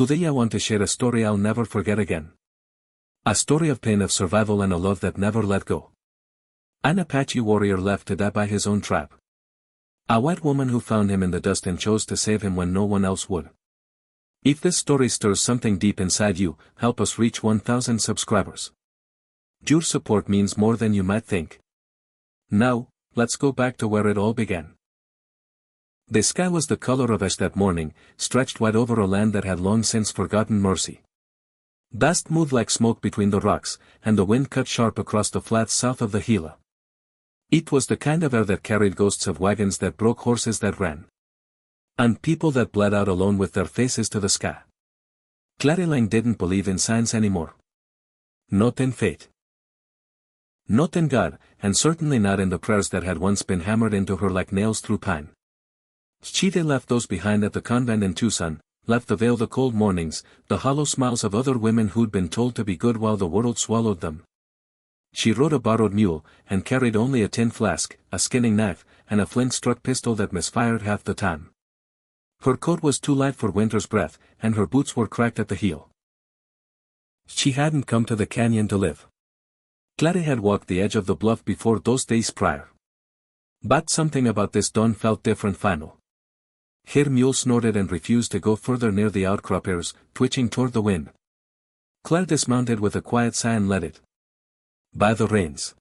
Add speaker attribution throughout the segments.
Speaker 1: Today I want to share a story I'll never forget again. A story of pain, of survival, and a love that never let go. An Apache warrior left to die by his own trap. A white woman who found him in the dust and chose to save him when no one else would. If this story stirs something deep inside you, help us reach 1,000 subscribers. Your support means more than you might think. Now, let's go back to where it all began. The sky was the color of ash that morning, stretched wide over a land that had long since forgotten mercy. Dust moved like smoke between the rocks, and the wind cut sharp across the flats south of the Gila. It was the kind of air that carried ghosts of wagons that broke, horses that ran, and people that bled out alone with their faces to the sky. Clariline didn't believe in science anymore. Not in fate. Not in God, and certainly not in the prayers that had once been hammered into her like nails through pine. She left those behind at the convent in Tucson, left the veil, the cold mornings, the hollow smiles of other women who'd been told to be good while the world swallowed them. She rode a borrowed mule, and carried only a tin flask, a skinning knife, and a flint-struck pistol that misfired half the time. Her coat was too light for winter's breath, and her boots were cracked at the heel. She hadn't come to the canyon to live. Clary had walked the edge of the bluff before those days prior. But something about this dawn felt different. Final. Her mule snorted and refused to go further near the outcrop ears, twitching toward the wind. Claire dismounted with a quiet sigh and let it by the reins.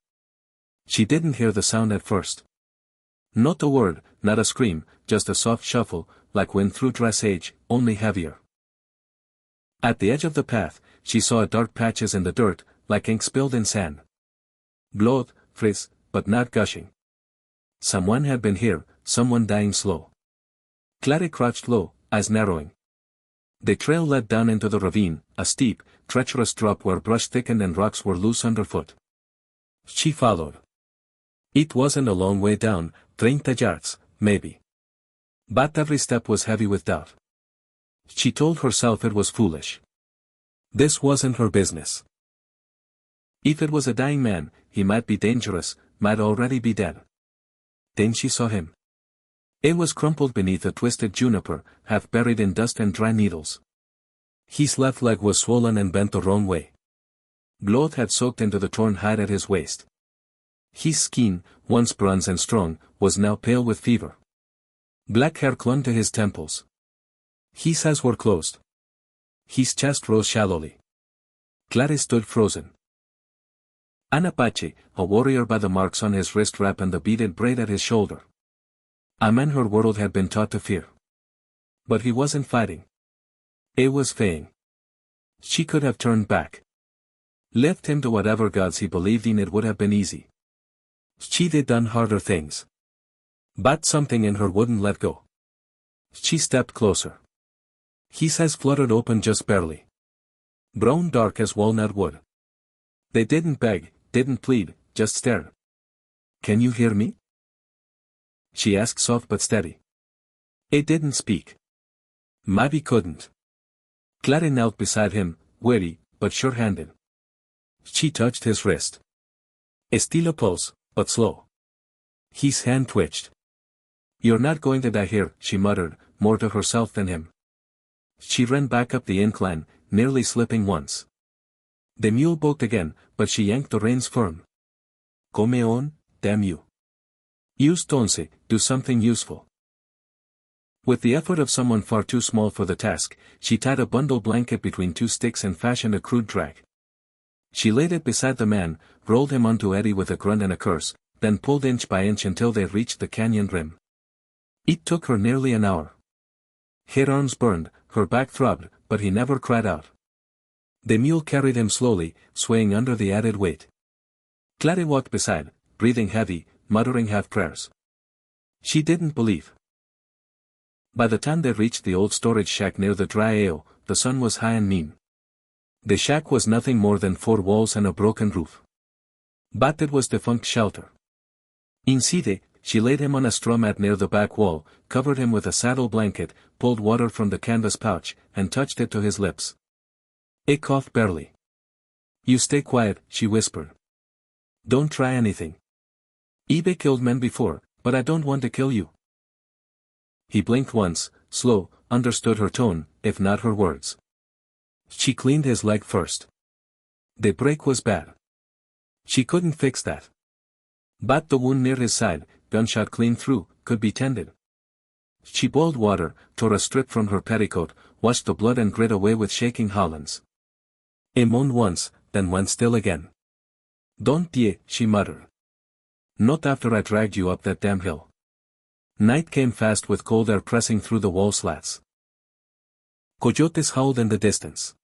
Speaker 1: She didn't hear the sound at first. Not a word, not a scream, just a soft shuffle, like wind through dry sage, only heavier. At the edge of the path, she saw dark patches in the dirt, like ink spilled in sand. Blood, frizz, but not gushing. Someone had been here, someone dying slow. Clary crouched low, eyes narrowing. The trail led down into the ravine, a steep, treacherous drop where brush thickened and rocks were loose underfoot. She followed. It wasn't a long way down, 30 yards, maybe. But every step was heavy with doubt. She told herself it was foolish. This wasn't her business. If it was a dying man, he might be dangerous, might already be dead. Then she saw him. It was crumpled beneath a twisted juniper, half buried in dust and dry needles. His left leg was swollen and bent the wrong way. Blood had soaked into the torn hide at his waist. His skin, once bronze and strong, was now pale with fever. Black hair clung to his temples. His eyes were closed. His chest rose shallowly. Clary stood frozen. An Apache, a warrior by the marks on his wrist wrap and the beaded braid at his shoulder. A man her world had been taught to fear. But he wasn't fighting. It was fleeing. She could have turned back. Left him to whatever gods he believed in. It would have been easy. She'd done harder things. But something in her wouldn't let go. She stepped closer. His eyes fluttered open just barely. Brown, dark as walnut wood. They didn't beg, didn't plead, just stared. "Can you hear me?" she asked, soft but steady. It didn't speak. Maybe couldn't. Clary knelt beside him, wary, but sure-handed. She touched his wrist. Still a pulse, but slow. His hand twitched. "You're not going to die here," she muttered, more to herself than him. She ran back up the incline, nearly slipping once. The mule balked again, but she yanked the reins firm. "Come on, damn you. Use tonse, do something useful." With the effort of someone far too small for the task, she tied a bundle blanket between two sticks and fashioned a crude drag. She laid it beside the man, rolled him onto Eddie with a grunt and a curse, then pulled inch by inch until they reached the canyon rim. It took her nearly an hour. Her arms burned, her back throbbed, but he never cried out. The mule carried him slowly, swaying under the added weight. Clary walked beside, breathing heavy, muttering half-prayers. She didn't believe. By the time they reached the old storage shack near the dry ale, the sun was high and mean. The shack was nothing more than 4 walls and a broken roof. But it was defunct shelter. Inside, she laid him on a straw mat near the back wall, covered him with a saddle blanket, pulled water from the canvas pouch, and touched it to his lips. He coughed barely. "You stay quiet," she whispered. "Don't try anything. eBay killed men before, but I don't want to kill you." He blinked once, slow, understood her tone, if not her words. She cleaned his leg first. The break was bad. She couldn't fix that. But the wound near his side, gunshot clean through, could be tended. She boiled water, tore a strip from her petticoat, washed the blood and grit away with shaking Hollands. He moaned once, then went still again. Don't ye, she muttered. Not after I dragged you up that damn hill. Night came fast with cold air pressing through the wall slats. Coyotes howled in the distance.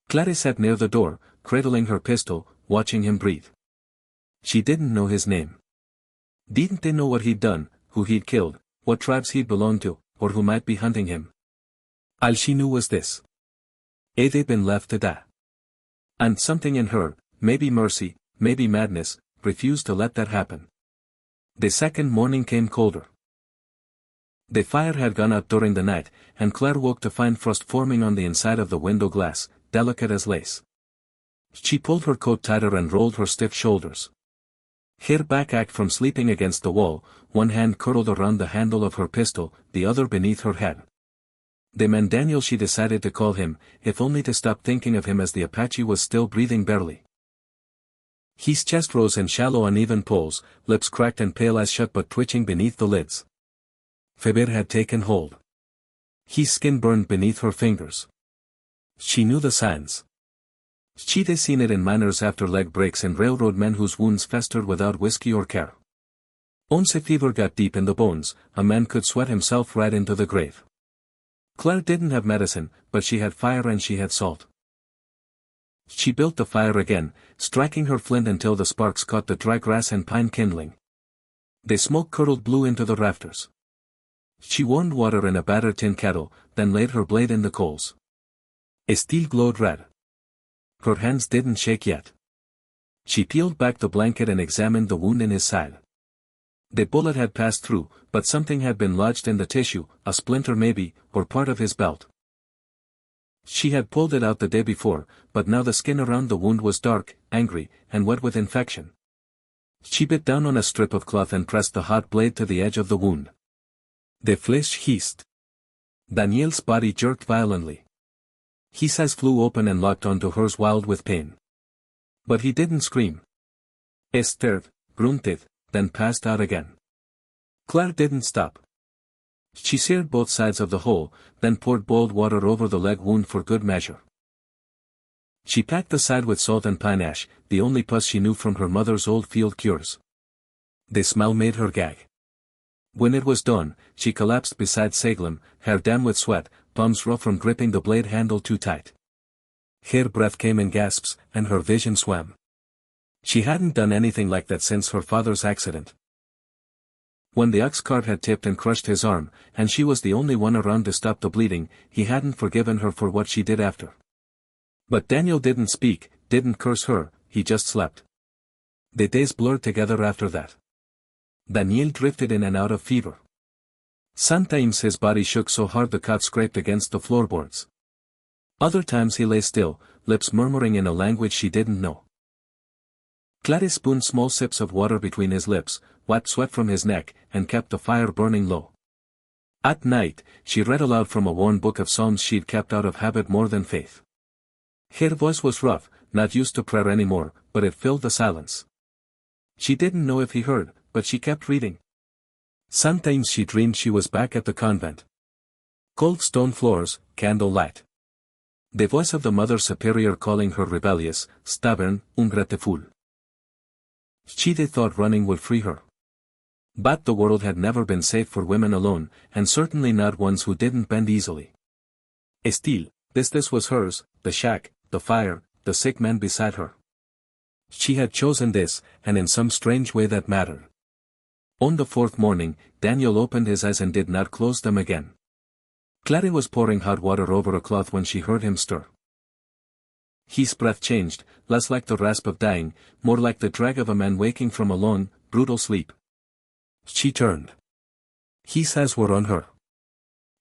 Speaker 1: Clary sat near the door, cradling her pistol, watching him breathe. She didn't know his name. Didn't they know what he'd done, who he'd killed, what tribes he'd belonged to, or who might be hunting him? All she knew was this. They'd been left to die. And something in her, maybe mercy, maybe madness, refused to let that happen. The second morning came colder. The fire had gone out during the night, and Claire woke to find frost forming on the inside of the window glass, delicate as lace. She pulled her coat tighter and rolled her stiff shoulders. Her back ached from sleeping against the wall, one hand curled around the handle of her pistol, the other beneath her head. The man Daniel, she decided to call him, if only to stop thinking of him as the Apache was still breathing barely. His chest rose in shallow uneven pulls, lips cracked and pale eyes shut but twitching beneath the lids. Fever had taken hold. His skin burned beneath her fingers. She knew the signs. She'd seen it in miners after leg breaks and railroad men whose wounds festered without whiskey or care. Once a fever got deep in the bones, a man could sweat himself right into the grave. Claire didn't have medicine, but she had fire and she had salt. She built the fire again, striking her flint until the sparks caught the dry grass and pine kindling. The smoke curdled blue into the rafters. She warmed water in a battered tin kettle, then laid her blade in the coals. A steel glowed red. Her hands didn't shake yet. She peeled back the blanket and examined the wound in his side. The bullet had passed through, but something had been lodged in the tissue, a splinter maybe, or part of his belt. She had pulled it out the day before, but now the skin around the wound was dark, angry, and wet with infection. She bit down on a strip of cloth and pressed the hot blade to the edge of the wound. The flesh hissed. Daniel's body jerked violently. His eyes flew open and locked onto hers, wild with pain. But he didn't scream. He stirred, grunted, then passed out again. Claire didn't stop. She seared both sides of the hole, then poured boiled water over the leg wound for good measure. She packed the side with salt and pine ash, the only pus she knew from her mother's old field cures. The smell made her gag. When it was done, she collapsed beside Seglem, hair damp with sweat, palms rough from gripping the blade handle too tight. Her breath came in gasps, and her vision swam. She hadn't done anything like that since her father's accident. When the ox cart had tipped and crushed his arm, and she was the only one around to stop the bleeding, he hadn't forgiven her for what she did after. But Daniel didn't speak, didn't curse her, he just slept. The days blurred together after that. Daniel drifted in and out of fever. Sometimes his body shook so hard the cot scraped against the floorboards. Other times he lay still, lips murmuring in a language she didn't know. Clary spooned small sips of water between his lips, wiped sweat from his neck, and kept the fire burning low. At night, she read aloud from a worn book of psalms she'd kept out of habit more than faith. Her voice was rough, not used to prayer anymore, but it filled the silence. She didn't know if he heard, but she kept reading. Sometimes she dreamed she was back at the convent. Cold stone floors, candle light. The voice of the Mother Superior calling her rebellious, stubborn, ungrateful. She'd thought running would free her. But the world had never been safe for women alone, and certainly not ones who didn't bend easily. Still, this was hers, the shack, the fire, the sick man beside her. She had chosen this, and in some strange way that mattered. On the fourth morning, Daniel opened his eyes and did not close them again. Clary was pouring hot water over a cloth when she heard him stir. His breath changed, less like the rasp of dying, more like the drag of a man waking from a long, brutal sleep. She turned. His eyes were on her.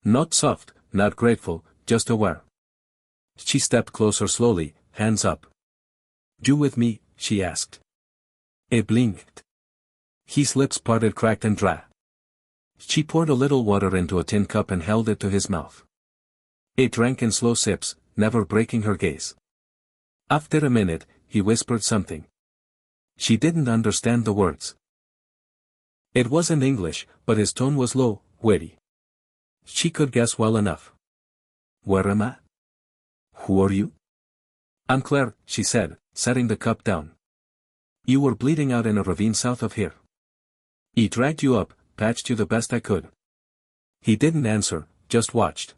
Speaker 1: Not soft, not grateful, just aware. She stepped closer slowly, hands up. "You with me?" she asked. He blinked. His lips parted, cracked and dry. She poured a little water into a tin cup and held it to his mouth. He drank in slow sips, never breaking her gaze. After a minute, he whispered something. She didn't understand the words. It wasn't English, but his tone was low, wary. She could guess well enough. Where am I? Who are you? I'm Claire, she said, setting the cup down. You were bleeding out in a ravine south of here. I dragged you up, patched you the best I could. He didn't answer, just watched.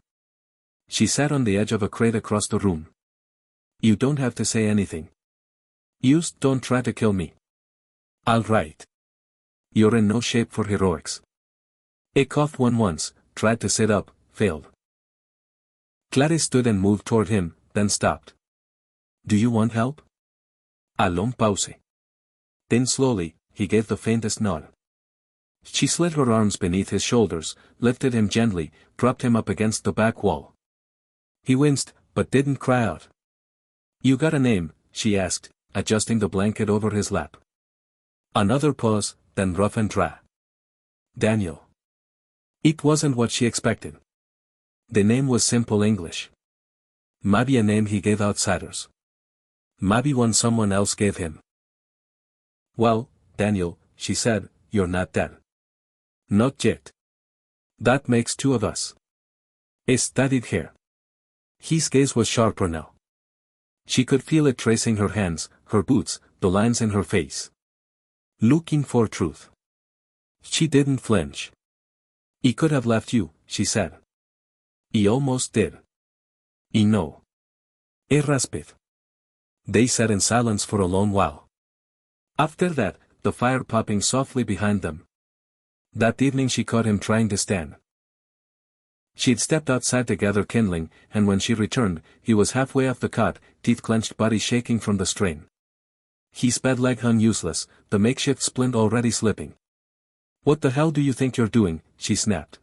Speaker 1: She sat on the edge of a crate across the room. You don't have to say anything. Don't try to kill me. I'll write. You're in no shape for heroics. I coughed once, tried to sit up, failed. Claire stood and moved toward him, then stopped. Do you want help? A long pause. Then slowly, he gave the faintest nod. She slid her arms beneath his shoulders, lifted him gently, propped him up against the back wall. He winced, but didn't cry out. You got a name? She asked, adjusting the blanket over his lap. Another pause, then rough and dry. Daniel. It wasn't what she expected. The name was simple English. Maybe a name he gave outsiders. Maybe one someone else gave him. Well, Daniel, she said, you're not dead. Not yet. That makes two of us. I studied here. His gaze was sharper now. She could feel it tracing her hands, her boots, the lines in her face. Looking for truth. She didn't flinch. I could have left you, she said. I almost did. I know. I rasped. They sat in silence for a long while. After that, the fire popping softly behind them. That evening she caught him trying to stand. She'd stepped outside to gather kindling, and when she returned, he was halfway off the cot, teeth clenched, body shaking from the strain. His bed leg hung useless, the makeshift splint already slipping. What the hell do you think you're doing? She snapped.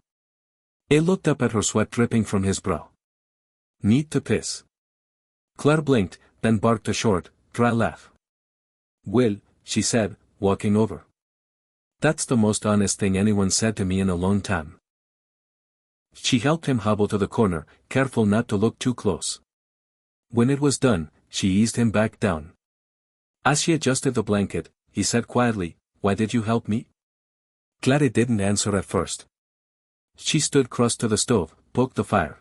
Speaker 1: I looked up at her, sweat dripping from his brow. Need to piss. Claire blinked, then barked a short, dry laugh. Will, she said, walking over. That's the most honest thing anyone said to me in a long time. She helped him hobble to the corner, careful not to look too close. When it was done, she eased him back down. As she adjusted the blanket, he said quietly, Why did you help me? Claire didn't answer at first. She stood close to the stove, poked the fire.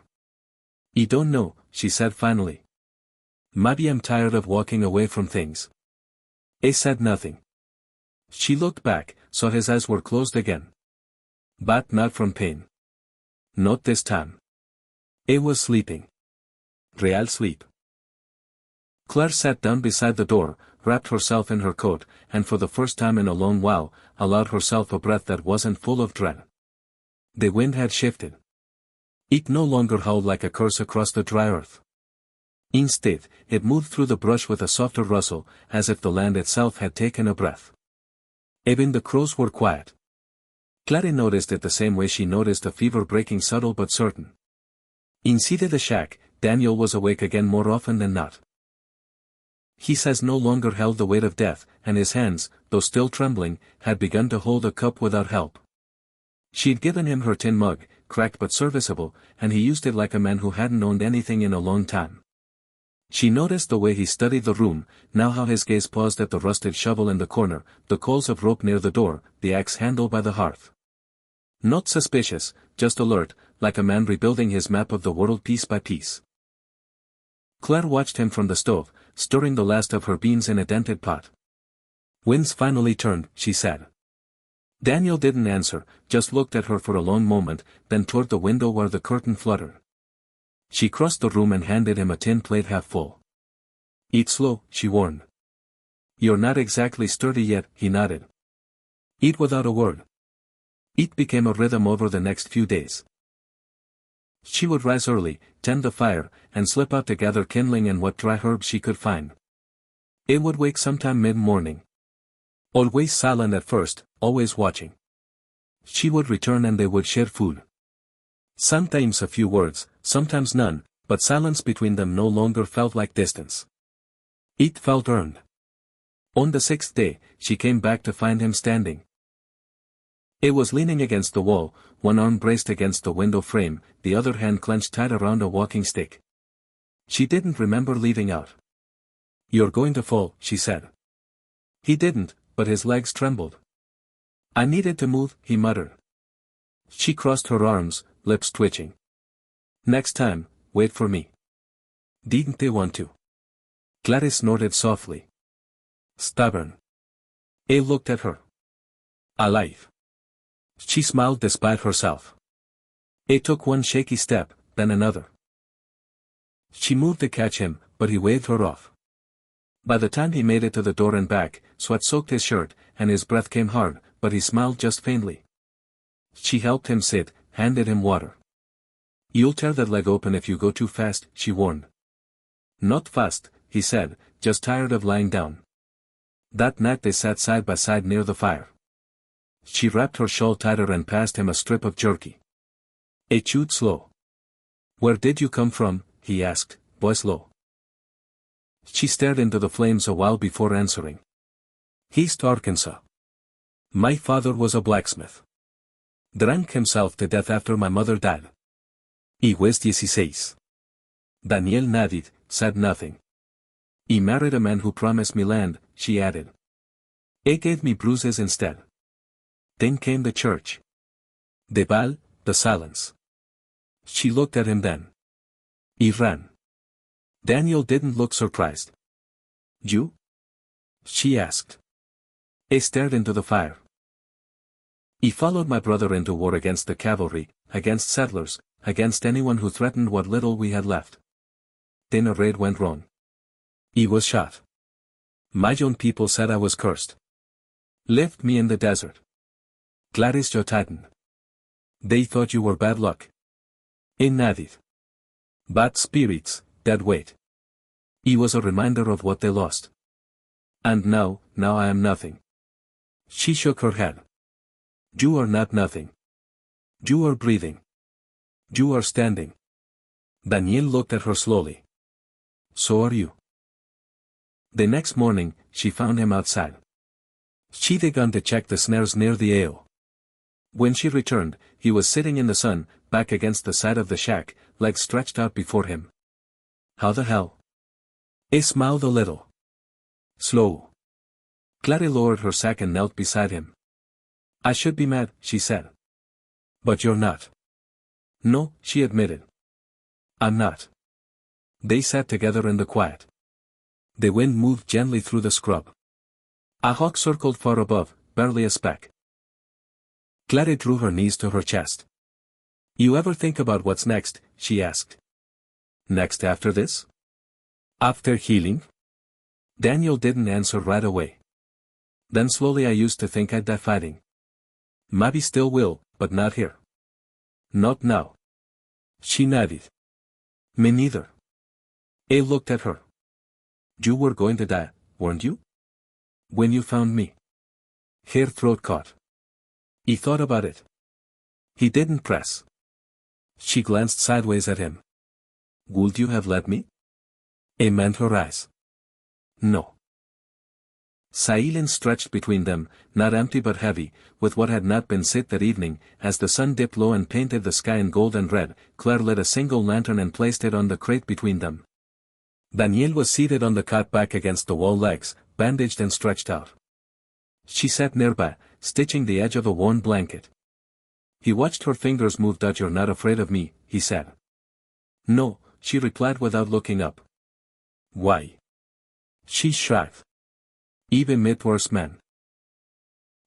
Speaker 1: I don't know, she said finally. Maybe I'm tired of walking away from things. I said nothing. She looked back, saw his eyes were closed again. But not from pain. Not this time. I was sleeping. Real sleep. Claire sat down beside the door, wrapped herself in her coat, and for the first time in a long while, allowed herself a breath that wasn't full of dread. The wind had shifted. It no longer howled like a curse across the dry earth. Instead, it moved through the brush with a softer rustle, as if the land itself had taken a breath. Even the crows were quiet. Claire noticed it the same way she noticed a fever breaking, subtle but certain. Inside the shack, Daniel was awake again more often than not. His hands no longer held the weight of death, and his hands, though still trembling, had begun to hold a cup without help. She'd given him her tin mug, cracked but serviceable, and he used it like a man who hadn't owned anything in a long time. She noticed the way he studied the room, now how his gaze paused at the rusted shovel in the corner, the coils of rope near the door, the axe handle by the hearth. Not suspicious, just alert, like a man rebuilding his map of the world piece by piece. Claire watched him from the stove, stirring the last of her beans in a dented pot. Wind's finally turned, she said. Daniel didn't answer, just looked at her for a long moment, then toward the window where the curtain fluttered. She crossed the room and handed him a tin plate half full. Eat slow, she warned. You're not exactly sturdy yet, he nodded. Eat without a word. It became a rhythm over the next few days. She would rise early, tend the fire, and slip out to gather kindling and what dry herbs she could find. It would wake sometime mid-morning. Always silent at first, always watching. She would return and they would share food. Sometimes a few words, sometimes none, but silence between them no longer felt like distance. It felt earned. On the sixth day, she came back to find him standing. He was leaning against the wall, one arm braced against the window frame, the other hand clenched tight around a walking stick. She didn't remember leaving out. "You're going to fall," she said. He didn't, but his legs trembled. "I needed to move," he muttered. She crossed her arms, lips twitching. "Next time, wait for me." "Didn't they want to?" Gladys snorted softly. "Stubborn." I looked at her. "Alive." She smiled despite herself. I took one shaky step, then another. She moved to catch him, but he waved her off. By the time he made it to the door and back, sweat soaked his shirt, and his breath came hard, but he smiled just faintly. She helped him sit, handed him water. "You'll tear that leg open if you go too fast," she warned. "Not fast," he said, just tired of lying down. That night they sat side by side near the fire. She wrapped her shawl tighter and passed him a strip of jerky. He chewed slow. "Where did you come from?" he asked, voice low. She stared into the flames a while before answering. "East Arkansas. My father was a blacksmith. Drank himself to death after my mother died. Y was 16. Daniel nodded, said nothing. "He married a man who promised me land," she added. "He gave me bruises instead." Then came the church. The ball, the silence. She looked at him then. He ran. Daniel didn't look surprised. "You?" she asked. He stared into the fire. "He followed my brother into war against the cavalry, against settlers, against anyone who threatened what little we had left. Then a raid went wrong. He was shot. My own people said I was cursed. Left me in the desert." Gladys' jaw tightened. "They thought you were bad luck." He nodded. "Bad spirits, dead weight." He was a reminder of what they lost. "And now I am nothing." She shook her head. "You are not nothing. You are breathing. You are standing." Daniel looked at her slowly. "So are you." The next morning, she found him outside. She'd begun to check the snares near the ale. When she returned, he was sitting in the sun, back against the side of the shack, legs stretched out before him. "How the hell?" He smiled a little. "Slow." Clary lowered her sack and knelt beside him. "I should be mad," she said. "But you're not." "No," she admitted. "I'm not." They sat together in the quiet. The wind moved gently through the scrub. A hawk circled far above, barely a speck. Clary drew her knees to her chest. "You ever think about what's next?" she asked. "Next after this?" "After healing?" Daniel didn't answer right away. Then slowly, "I used to think I'd die fighting. Maybe still will, but not here. Not now." She nodded. "Me neither." He looked at her. "You were going to die, weren't you? When you found me?" Her throat caught. He thought about it. He didn't press. She glanced sideways at him. "Would you have let me?" He meant her eyes. "No." Silence stretched between them, not empty but heavy, with what had not been said that evening. As the sun dipped low and painted the sky in gold and red, Claire lit a single lantern and placed it on the crate between them. Daniel was seated on the cot back against the wall, legs bandaged and stretched out. She sat nearby, stitching the edge of a worn blanket. He watched her fingers move. "You're not afraid of me," he said. "No," she replied without looking up. "Why?" She shrugged. "Even met worse men."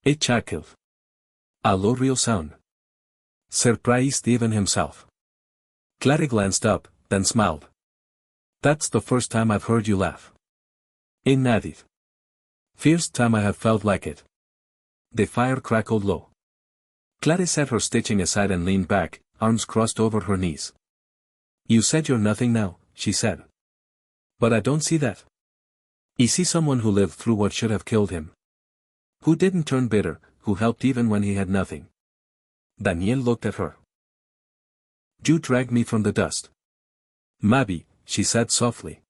Speaker 1: It chuckled. A low real sound. Surprised even himself. Clary glanced up, then smiled. "That's the first time I've heard you laugh." He nodded. "First time I have felt like it." The fire crackled low. Clary set her stitching aside and leaned back, arms crossed over her knees. "You said you're nothing now," she said. "But I don't see that. I see someone who lived through what should have killed him. Who didn't turn bitter, who helped even when he had nothing." Daniel looked at her. "You dragged me from the dust." "Maybe," she said softly.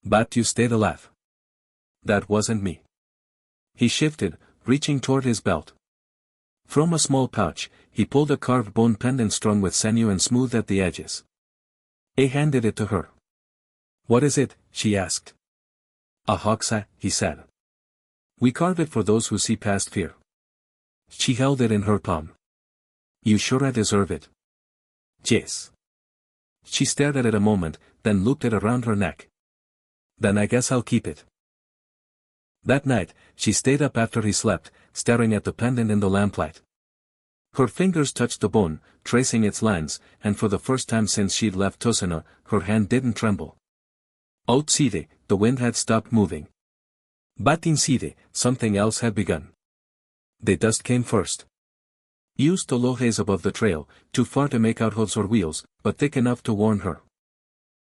Speaker 1: "But you stayed alive." "That wasn't me." He shifted, reaching toward his belt. From a small pouch, he pulled a carved bone pendant strung with sinew and smooth at the edges. He handed it to her. What is it? She asked. A hawk's eye, he said. We carve it for those who see past fear. She held it in her palm. You sure I deserve it? Yes. She stared at it a moment, then looped it around her neck. Then I guess I'll keep it. That night, she stayed up after he slept, staring at the pendant in the lamplight. Her fingers touched the bone, tracing its lines, and for the first time since she'd left Toscana, her hand didn't tremble. Outside, the wind had stopped moving. But inside, something else had begun. The dust came first. Used the low haze above the trail, too far to make out hooves or wheels, but thick enough to warn her.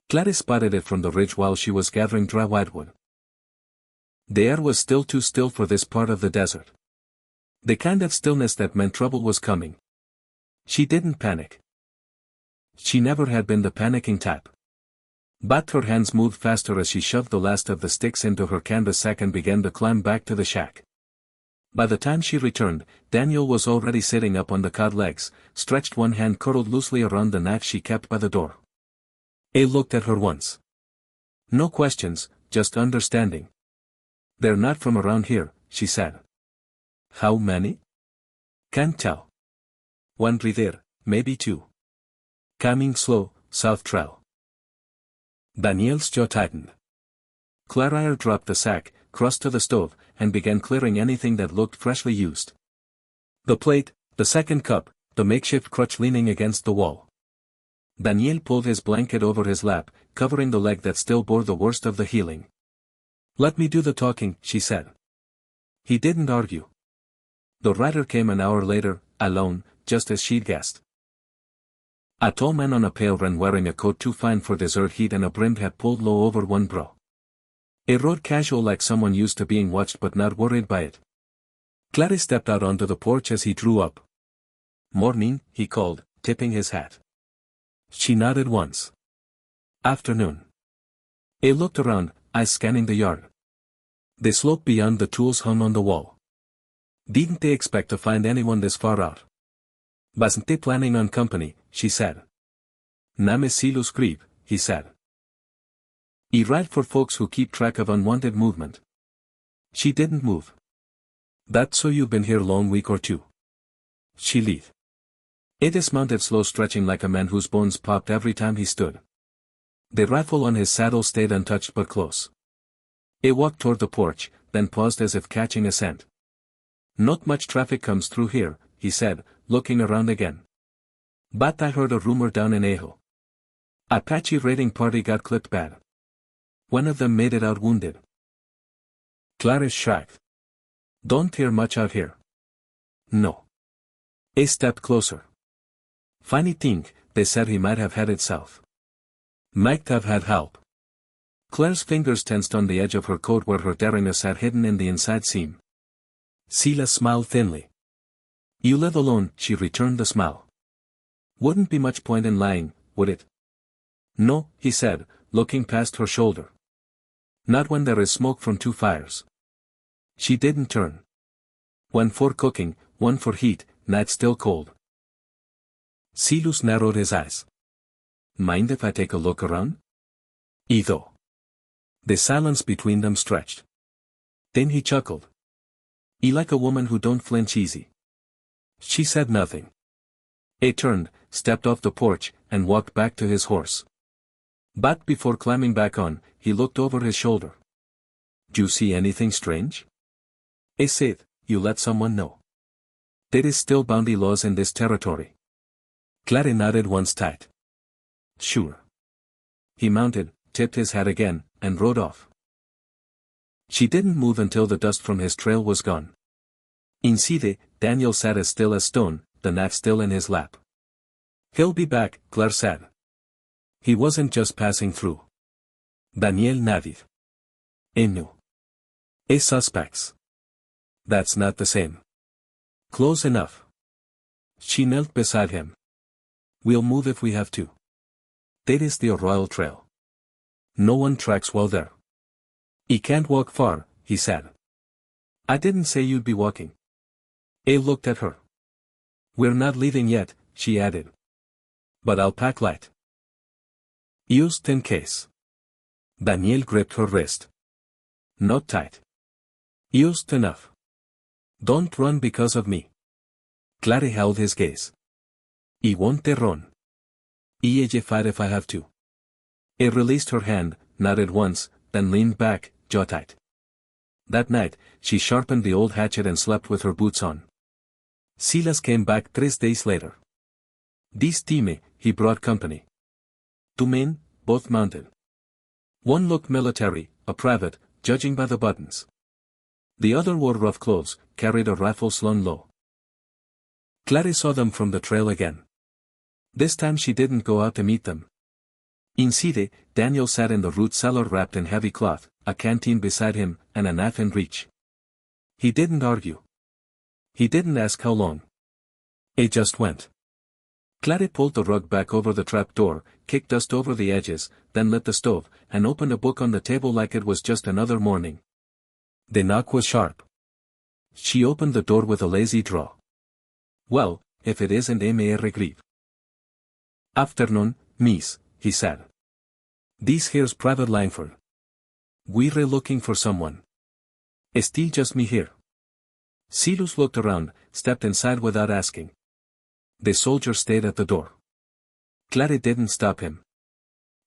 Speaker 1: Clarice spotted it from the ridge while she was gathering dry whitewood. The air was still too still for this part of the desert. The kind of stillness that meant trouble was coming. She didn't panic. She never had been the panicking type. But her hands moved faster as she shoved the last of the sticks into her canvas sack and began to climb back to the shack. By the time she returned, Daniel was already sitting up on the cod legs, stretched one hand curled loosely around the knife she kept by the door. He looked at her once. No questions, just understanding. They're not from around here, she said. How many? Can't tell. One there, maybe two. Coming slow, south trail. Daniel's jaw tightened. Clara dropped the sack, crossed to the stove, and began clearing anything that looked freshly used. The plate, the second cup, the makeshift crutch leaning against the wall. Daniel pulled his blanket over his lap, covering the leg that still bore the worst of the healing. Let me do the talking, she said. He didn't argue. The rider came an hour later, alone, just as she'd guessed. A tall man on a pale ran wearing a coat too fine for desert heat and a brimmed hat pulled low over one brow. He rode casual like someone used to being watched but not worried by it. Clary stepped out onto the porch as he drew up. Morning, he called, tipping his hat. She nodded once. Afternoon. He looked around, eyes scanning the yard. The slope beyond the tools hung on the wall. Didn't they expect to find anyone this far out? Wasn't they planning on company, she said. Name si lo scribe, he said. I write for folks who keep track of unwanted movement. She didn't move. That's so you've been here long week or two. She leave. He dismounted slow stretching like a man whose bones popped every time he stood. The rifle on his saddle stayed untouched but close. He walked toward the porch, then paused as if catching a scent. Not much traffic comes through here, he said, looking around again. But I heard a rumor down in Ajo. Apache raiding party got clipped bad. One of them made it out wounded. Clarice shrugged. Don't hear much out here. No. He stepped closer. Funny thing, they said he might have headed south. Might have had help. Claire's fingers tensed on the edge of her coat where her daringness had hidden in the inside seam. Sela smiled thinly. You live alone, she returned the smile. Wouldn't be much point in lying, would it? No, he said, looking past her shoulder. Not when there is smoke from two fires. She didn't turn. One for cooking, one for heat, night still cold. Silus narrowed his eyes. Mind if I take a look around? Eitho. The silence between them stretched. Then he chuckled. You like a woman who don't flinch easy. She said nothing. He turned, stepped off the porch, and walked back to his horse. But before climbing back on, he looked over his shoulder. Do you see anything strange? He said, you let someone know. There is still bounty laws in this territory. Clary nodded once tight. Sure. He mounted, tipped his hat again, and rode off. She didn't move until the dust from his trail was gone. Inside, Daniel sat as still as stone, the knife still in his lap. He'll be back, Claire said. He wasn't just passing through. Daniel nodded. He knew. He suspects. That's not the same. Close enough. She knelt beside him. We'll move if we have to. That is the Royal Trail. No one tracks well there. He can't walk far, he said. I didn't say you'd be walking. He looked at her. We're not leaving yet, she added. But I'll pack light. Used in case. Daniel gripped her wrist. Not tight. Just enough. Don't run because of me. Clary held his gaze. I won't run. I'll fight if I have to. He released her hand, nodded once, then leaned back, jaw tight. That night, she sharpened the old hatchet and slept with her boots on. Silas came back 3 days later. This time, he brought company. 2 men, both mounted. One looked military, a private, judging by the buttons. The other wore rough clothes, carried a rifle slung low. Clary saw them from the trail again. This time she didn't go out to meet them. Instead, Daniel sat in the root cellar wrapped in heavy cloth, a canteen beside him, and a knife in reach. He didn't argue. He didn't ask how long. It just went. Clary pulled the rug back over the trap door, kicked dust over the edges, then lit the stove, and opened a book on the table like it was just another morning. The knock was sharp. She opened the door with a lazy draw. Well, if it isn't Mr. Grieve. Afternoon, miss, he said. This here's Private Langford. We're looking for someone. Still just me here. Silas looked around, stepped inside without asking. The soldier stayed at the door. Clary didn't stop him.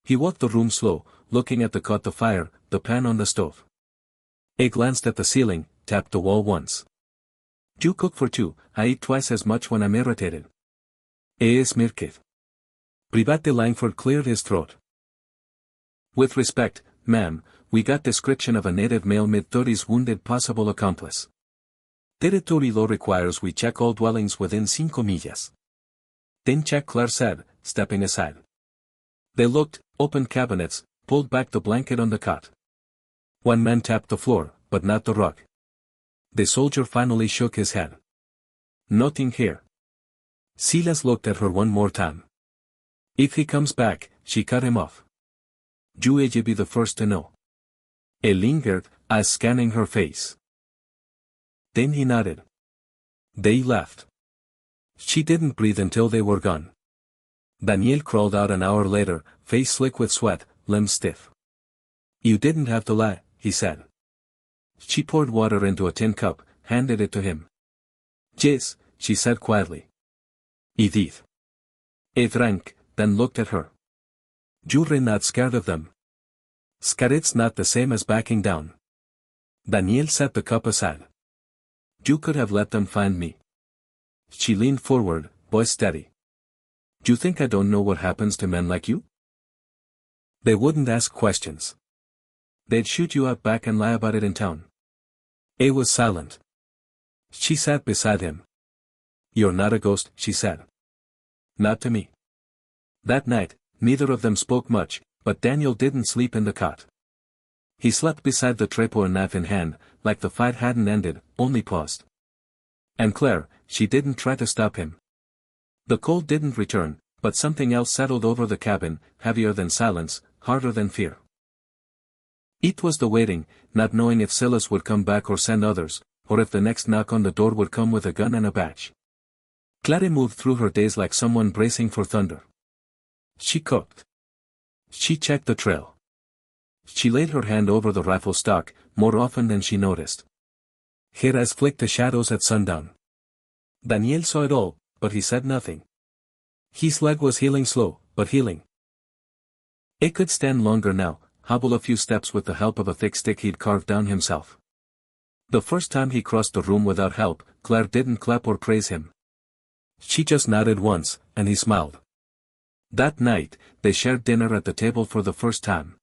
Speaker 1: He walked the room slow, looking at the cot, the fire, the pan on the stove. He glanced at the ceiling, tapped the wall once. You cook for 2, I eat twice as much when I'm irritated. Sumérgete. Private Langford cleared his throat. With respect, ma'am, we got description of a native male mid-30s wounded possible accomplice. Territory law requires we check all dwellings within 5 millas. Then check, Claire said, stepping aside. They looked, opened cabinets, pulled back the blanket on the cot. One man tapped the floor, but not the rug. The soldier finally shook his head. Nothing here. Silas looked at her one more time. If he comes back, she cut him off. You'll be the first to know. He lingered, eyes scanning her face. Then he nodded. They left. She didn't breathe until they were gone. Daniel crawled out an hour later, face slick with sweat, limbs stiff. You didn't have to lie, he said. She poured water into a tin cup, handed it to him. Yes, she said quietly. I did. He drank, then looked at her. You're not scared of them. Scared's not the same as backing down. Daniel set the cup aside. You could have let them find me. She leaned forward, voice steady. You think I don't know what happens to men like you? They wouldn't ask questions. They'd shoot you out back and lie about it in town. He was silent. She sat beside him. You're not a ghost, she said. Not to me. That night, neither of them spoke much, but Daniel didn't sleep in the cot. He slept beside the trapdoor, knife in hand, like the fight hadn't ended, only paused. And Claire, she didn't try to stop him. The cold didn't return, but something else settled over the cabin, heavier than silence, harder than fear. It was the waiting, not knowing if Silas would come back or send others, or if the next knock on the door would come with a gun and a badge. Clary moved through her days like someone bracing for thunder. She cooked. She checked the trail. She laid her hand over the rifle stock, more often than she noticed. Her eyes flicked the shadows at sundown. Daniel saw it all, but he said nothing. His leg was healing slow, but healing. He could stand longer now, hobble a few steps with the help of a thick stick he'd carved down himself. The first time he crossed the room without help, Claire didn't clap or praise him. She just nodded once, and he smiled. That night, they shared dinner at the table for the first time.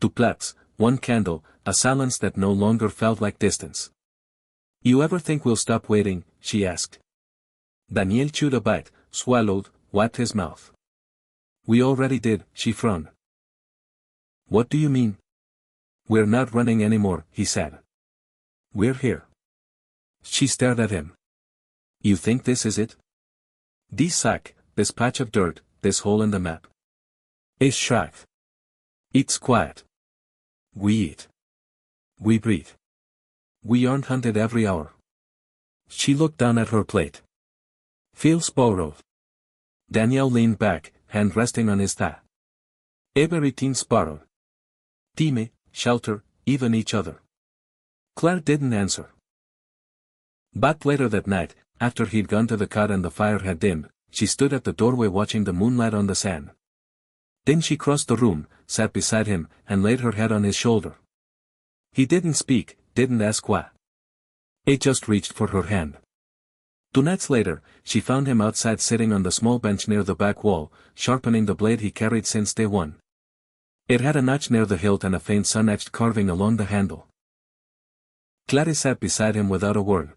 Speaker 1: 2 plates, 1 candle, a silence that no longer felt like distance. You ever think we'll stop waiting? She asked. Daniel chewed a bite, swallowed, wiped his mouth. We already did, she frowned. What do you mean? We're not running anymore, he said. We're here. She stared at him. You think this is it? This sack, this patch of dirt, this hole in the map. It's shrugged. It's quiet. We eat. We breathe. We aren't hunted every hour. She looked down at her plate. Feels borrowed. Daniel leaned back, hand resting on his thigh. Everything's borrowed. Time, shelter, even each other. Claire didn't answer. But later that night, after he'd gone to the cot and the fire had dimmed, she stood at the doorway watching the moonlight on the sand. Then she crossed the room, sat beside him, and laid her head on his shoulder. He didn't speak, didn't ask why. He just reached for her hand. 2 nights later, she found him outside sitting on the small bench near the back wall, sharpening the blade he carried since day one. It had a notch near the hilt and a faint sun-etched carving along the handle. Claire sat beside him without a word.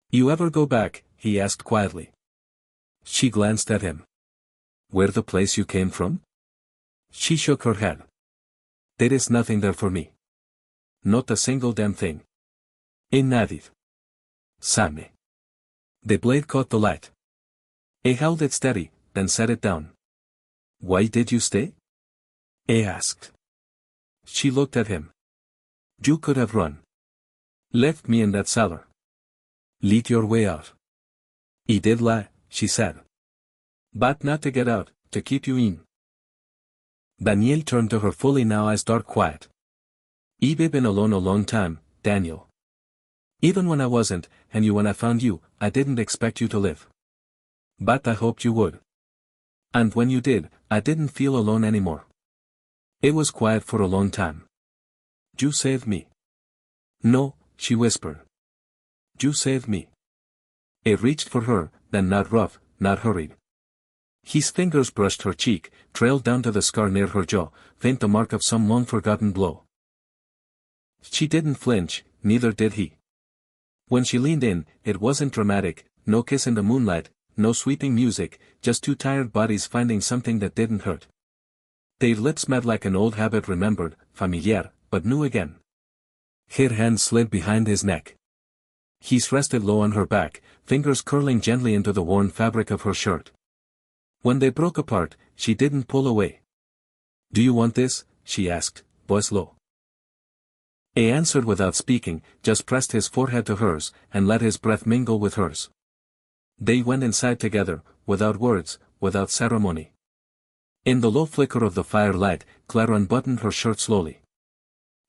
Speaker 1: "You ever go back?" he asked quietly. She glanced at him. "Where the place you came from?" She shook her head. "There is nothing there for me. Not a single damn thing. Nadie. Same." The blade caught the light. He held it steady, then set it down. "Why did you stay?" he asked. She looked at him. "You could have run. Left me in that cellar. Lead your way out." "He did lie," she said. "But not to get out, to keep you in." Daniel turned to her fully now, eyes dark quiet. "I've been alone a long time, Daniel. Even when I wasn't, and when I found you, I didn't expect you to live. But I hoped you would. And when you did, I didn't feel alone anymore. It was quiet for a long time. You saved me." "No," she whispered. "You saved me." He reached for her, then not rough, not hurried. His fingers brushed her cheek, trailed down to the scar near her jaw, faint the mark of some long-forgotten blow. She didn't flinch, neither did he. When she leaned in, it wasn't dramatic, no kiss in the moonlight, no sweeping music, just 2 tired bodies finding something that didn't hurt. Their lips met like an old habit remembered, familiar, but new again. Her hand slid behind his neck. His rested low on her back, fingers curling gently into the worn fabric of her shirt. When they broke apart, she didn't pull away. "Do you want this?" she asked, voice low. He answered without speaking, just pressed his forehead to hers, and let his breath mingle with hers. They went inside together, without words, without ceremony. In the low flicker of the firelight, Claire unbuttoned her shirt slowly.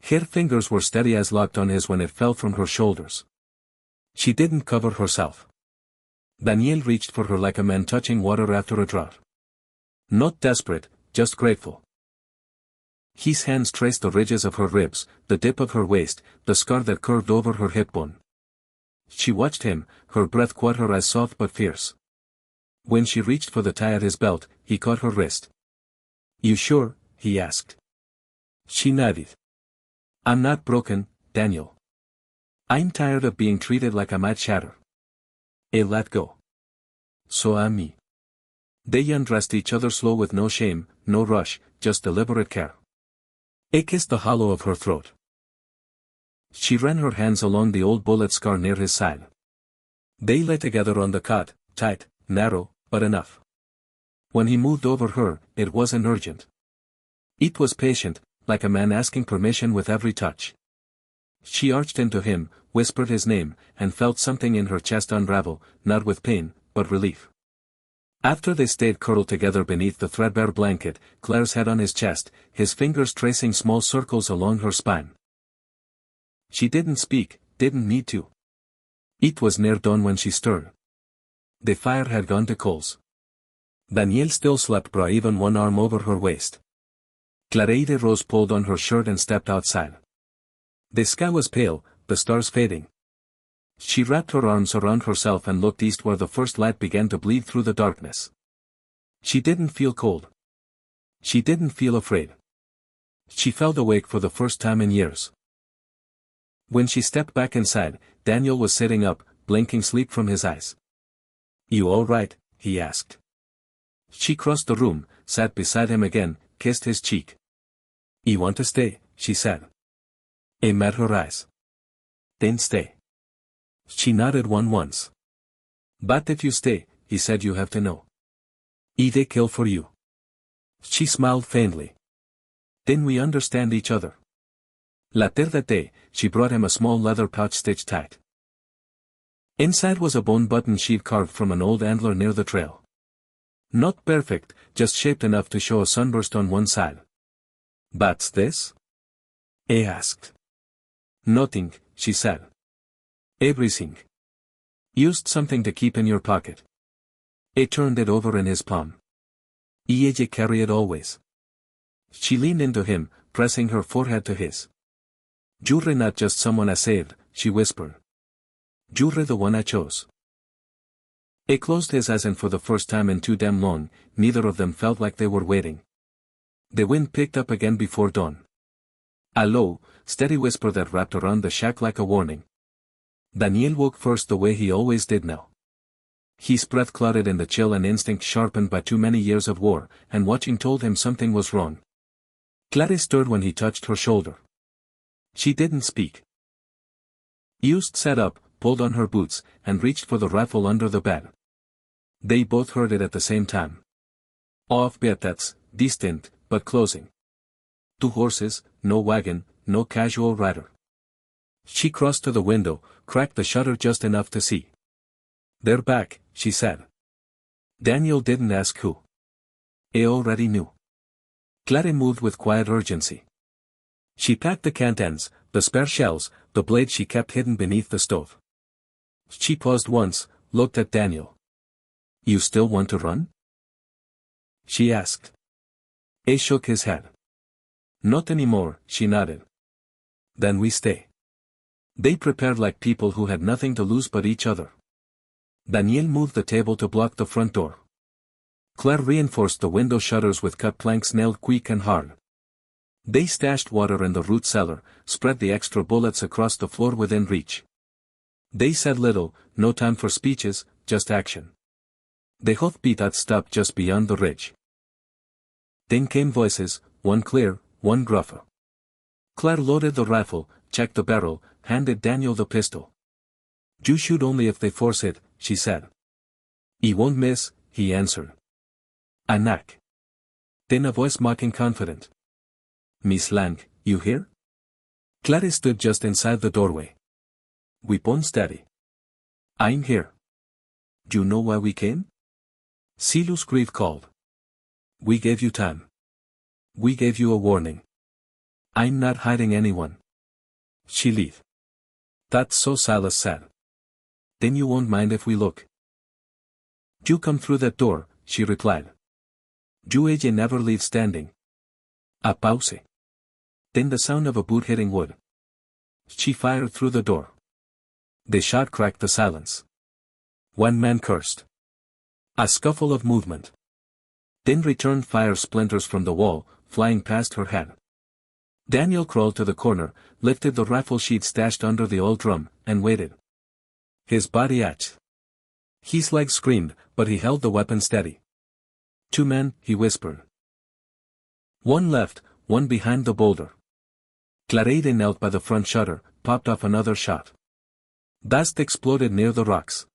Speaker 1: Her fingers were steady as locked on his when it fell from her shoulders. She didn't cover herself. Daniel reached for her like a man touching water after a drought. Not desperate, just grateful. His hands traced the ridges of her ribs, the dip of her waist, the scar that curved over her hip bone. She watched him, her breath caught her eyes soft but fierce. When she reached for the tie at his belt, he caught her wrist. "You sure?" he asked. She nodded. "I'm not broken, Daniel. I'm tired of being treated like I might shatter." He let go. "So am me." They undressed each other slow with no shame, no rush, just deliberate care. He kissed the hollow of her throat. She ran her hands along the old bullet scar near his side. They lay together on the cot, tight, narrow, but enough. When he moved over her, it wasn't urgent. It was patient, like a man asking permission with every touch. She arched into him, whispered his name, and felt something in her chest unravel, not with pain, but relief. After they stayed curled together beneath the threadbare blanket, Claire's head on his chest, his fingers tracing small circles along her spine. She didn't speak, didn't need to. It was near dawn when she stirred. The fire had gone to coals. Daniel still slept, bra even one arm over her waist. Claire rose, pulled on her shirt and stepped outside. The sky was pale, the stars fading. She wrapped her arms around herself and looked east where the first light began to bleed through the darkness. She didn't feel cold. She didn't feel afraid. She felt awake for the first time in years. When she stepped back inside, Daniel was sitting up, blinking sleep from his eyes. "You all right?" he asked. She crossed the room, sat beside him again, kissed his cheek. "You want to stay?" she said. He met her eyes. "Then stay." She nodded once. "But if you stay," he said, "you have to know. They kill for you." She smiled faintly. "Then we understand each other." Later that day, she brought him a small leather pouch stitched tight. Inside was a bone button sheath carved from an old antler near the trail. Not perfect, just shaped enough to show a sunburst on one side. "That's this?" he asked. Nothing, she said. Everything. Used something to keep in your pocket. He turned it over in his palm. Ella carry it always. She leaned into him, pressing her forehead to his. You're not just someone I saved, she whispered. You're the one I chose. He closed his eyes and for the first time in too damn long, neither of them felt like they were waiting. The wind picked up again before dawn. A low, steady whisper that wrapped around the shack like a warning. Daniel woke first the way he always did now. His breath clouded in the chill and instinct sharpened by too many years of war, and watching told him something was wrong. Clarice stirred when he touched her shoulder. She didn't speak. Just sat up, pulled on her boots, and reached for the rifle under the bed. They both heard it at the same time. Off-beat, that's distant, but closing. 2 horses, no wagon, no casual rider. She crossed to the window, cracked the shutter just enough to see. They're back, she said. Daniel didn't ask who. He already knew. Clary moved with quiet urgency. She packed the cantons, the spare shells, the blade she kept hidden beneath the stove. She paused once, looked at Daniel. You still want to run? She asked. He shook his head. Not anymore, she nodded. Then we stay. They prepared like people who had nothing to lose but each other. Daniel moved the table to block the front door. Claire reinforced the window shutters with cut planks nailed quick and hard. They stashed water in the root cellar, spread the extra bullets across the floor within reach. They said little, no time for speeches, just action. The hoofbeat had stopped just beyond the ridge. Then came voices, one clear, one gruffer. Claire loaded the rifle, checked the barrel, handed Daniel the pistol. You shoot only if they force it, she said. He won't miss, he answered. A knack. Then a voice mocking confident. Miss Lang, you hear? Clary stood just inside the doorway. Weapon steady. I'm here. You know why we came? Silas Grieve called. We gave you time. We gave you a warning. I'm not hiding anyone. She leave. That's so, Silas said. Then you won't mind if we look. You come through that door, she replied. You never leave standing. A pause. Then the sound of a boot hitting wood. She fired through the door. The shot cracked the silence. One man cursed. A scuffle of movement. Then returned fire splinters from the wall, flying past her head. Daniel crawled to the corner, lifted the rifle she'd stashed under the old drum, and waited. His body ached. His legs screamed, but he held the weapon steady. 2 men, he whispered. One left, one behind the boulder. Clarade knelt by the front shutter, popped off another shot. Dust exploded near the rocks.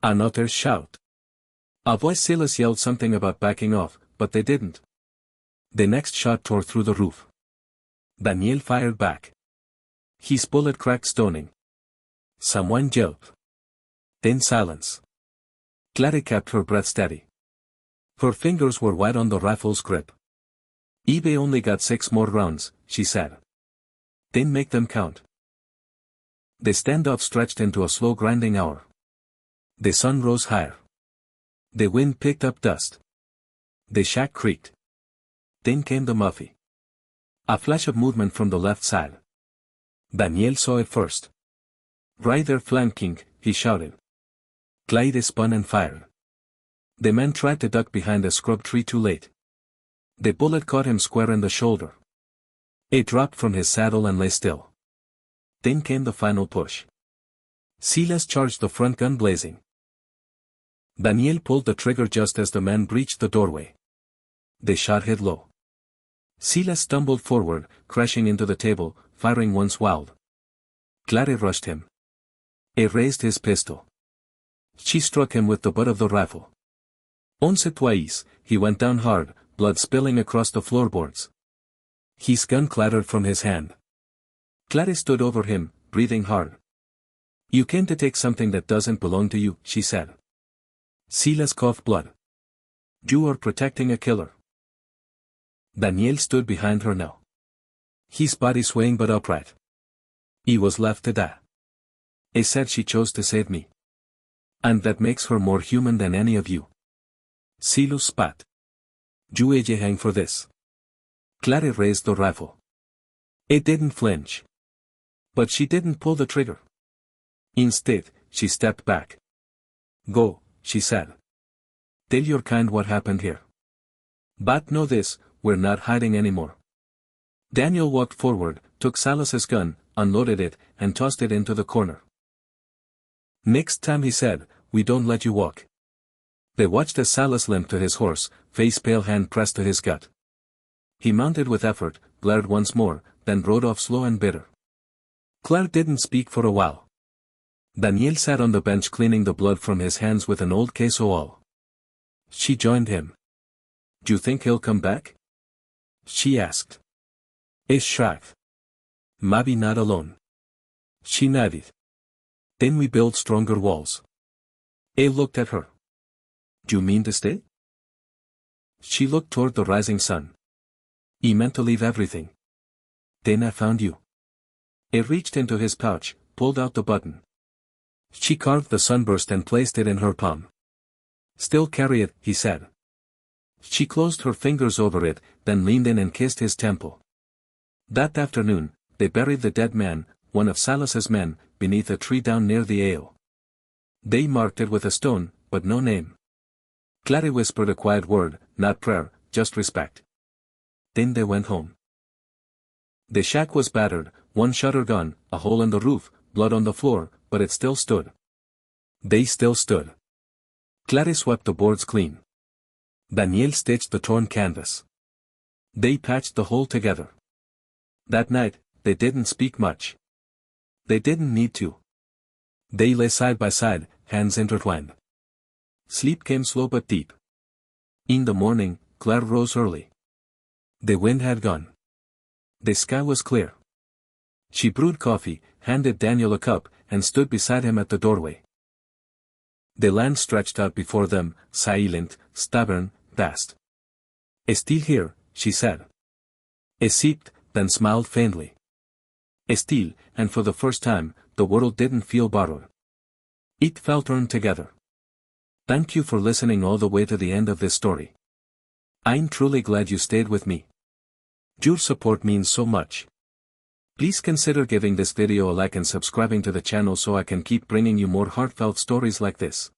Speaker 1: Another shout. A voice Silas yelled something about backing off, but they didn't. The next shot tore through the roof. Daniel fired back. His bullet cracked stoning. Someone yelped. Then silence. Clary kept her breath steady. Her fingers were wide on the rifle's grip. Eve only got 6 more rounds, she said. Then make them count. The standoff stretched into a slow grinding hour. The sun rose higher. The wind picked up dust. The shack creaked. Then came the muffy. A flash of movement from the left side. Daniel saw it first. Right there flanking, he shouted. Clyde spun and fired. The man tried to duck behind a scrub tree too late. The bullet caught him square in the shoulder. He dropped from his saddle and lay still. Then came the final push. Silas charged the front gun blazing. Daniel pulled the trigger just as the man breached the doorway. The shot hit low. Silas stumbled forward, crashing into the table, firing once wild. Clary rushed him. He raised his pistol. She struck him with the butt of the rifle. Once or twice, he went down hard, blood spilling across the floorboards. His gun clattered from his hand. Clary stood over him, breathing hard. You came to take something that doesn't belong to you, she said. Silas coughed blood. You are protecting a killer. Daniel stood behind her now. His body swaying but upright. He was left to die. I said she chose to save me. And that makes her more human than any of you. Silu spat. You ella hang for this. Clary raised the rifle. It didn't flinch. But she didn't pull the trigger. Instead, she stepped back. Go, she said. Tell your kind what happened here. But know this, we're not hiding anymore. Daniel walked forward, took Salas's gun, unloaded it, and tossed it into the corner. Next time he said, we don't let you walk. They watched as Salas limped to his horse, face pale, hand pressed to his gut. He mounted with effort, glared once more, then rode off slow and bitter. Claire didn't speak for a while. Daniel sat on the bench cleaning the blood from his hands with an old queso. She joined him. Do you think he'll come back? She asked. Is shrugged. Maybe not alone. She nodded. Then we build stronger walls. I looked at her. Do you mean to stay? She looked toward the rising sun. He meant to leave everything. Then I found you. I reached into his pouch, pulled out the button. She carved the sunburst and placed it in her palm. Still carry it, he said. She closed her fingers over it, then leaned in and kissed his temple. That afternoon, they buried the dead man, one of Salas's men, beneath a tree down near the ale. They marked it with a stone, but no name. Clary whispered a quiet word, not prayer, just respect. Then they went home. The shack was battered, one shutter gone, a hole in the roof, blood on the floor, but it still stood. They still stood. Clary swept the boards clean. Daniel stitched the torn canvas. They patched the hole together. That night, they didn't speak much. They didn't need to. They lay side by side, hands intertwined. Sleep came slow but deep. In the morning, Claire rose early. The wind had gone. The sky was clear. She brewed coffee, handed Daniel a cup, and stood beside him at the doorway. The land stretched out before them, silent, stubborn, vast. Still here, she said. Sipped, then smiled faintly. Still, and for the first time, the world didn't feel borrowed. It felt earned together. Thank you for listening all the way to the end of this story. I'm truly glad you stayed with me. Your support means so much. Please consider giving this video a like and subscribing to the channel so I can keep bringing you more heartfelt stories like this.